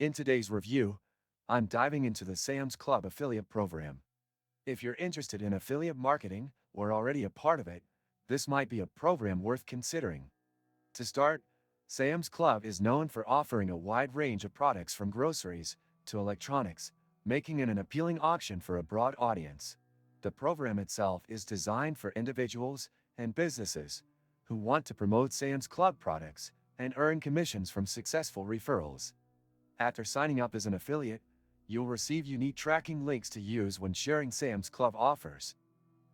In today's review, I'm diving into the Sam's Club affiliate program. If you're interested in affiliate marketing or already a part of it, this might be a program worth considering. To start, Sam's Club is known for offering a wide range of products from groceries to electronics, making it an appealing option for a broad audience. The program itself is designed for individuals and businesses who want to promote Sam's Club products and earn commissions from successful referrals. After signing up as an affiliate, you'll receive unique tracking links to use when sharing Sam's Club offers.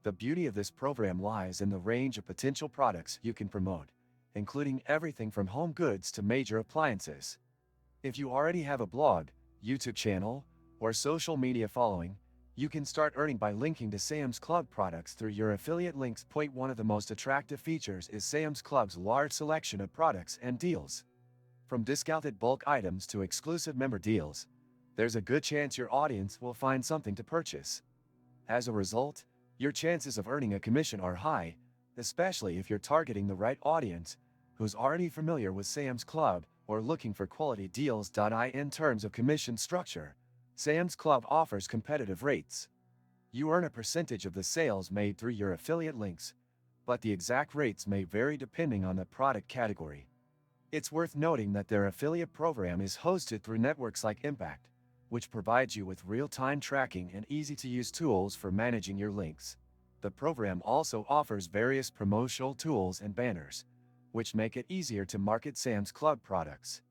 The beauty of this program lies in the range of potential products you can promote, including everything from home goods to major appliances. If you already have a blog, YouTube channel, or social media following, you can start earning by linking to Sam's Club products through your affiliate links. One of the most attractive features is Sam's Club's large selection of products and deals. From discounted bulk items to exclusive member deals, there's a good chance your audience will find something to purchase. As a result, your chances of earning a commission are high, especially if you're targeting the right audience who's already familiar with Sam's Club or looking for quality deals. In terms of commission structure, Sam's Club offers competitive rates. You earn a percentage of the sales made through your affiliate links, but the exact rates may vary depending on the product category. It's worth noting that their affiliate program is hosted through networks like Impact, which provides you with real-time tracking and easy-to-use tools for managing your links. The program also offers various promotional tools and banners, which make it easier to market Sam's Club products.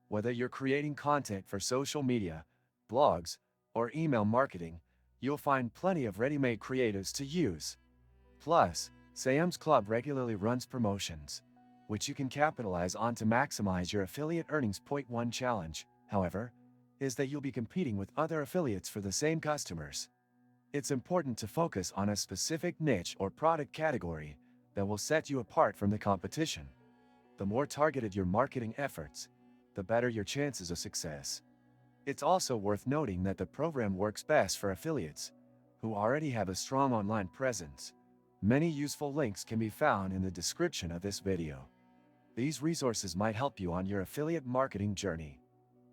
Whether you're creating content for social media, blogs, or email marketing, you'll find plenty of ready-made creatives to use. Plus, Sam's Club regularly runs promotions, which you can capitalize on to maximize your affiliate earnings. One challenge, however, is that you'll be competing with other affiliates for the same customers. It's important to focus on a specific niche or product category that will set you apart from the competition. The more targeted your marketing efforts, the better your chances of success. It's also worth noting that the program works best for affiliates who already have a strong online presence. Many useful links can be found in the description of this video. These resources might help you on your affiliate marketing journey.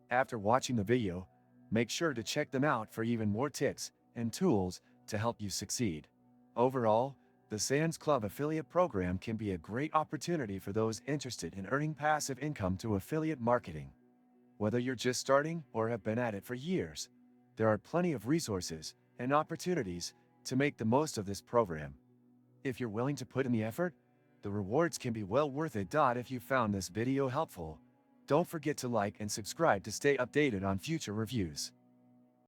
After watching the video, make sure to check them out for even more tips and tools to help you succeed. Overall, the Sam's Club affiliate program can be a great opportunity for those interested in earning passive income through affiliate marketing. Whether you're just starting or have been at it for years, there are plenty of resources and opportunities to make the most of this program. If you're willing to put in the effort, the rewards can be well worth it. If you found this video helpful, don't forget to like and subscribe to stay updated on future reviews.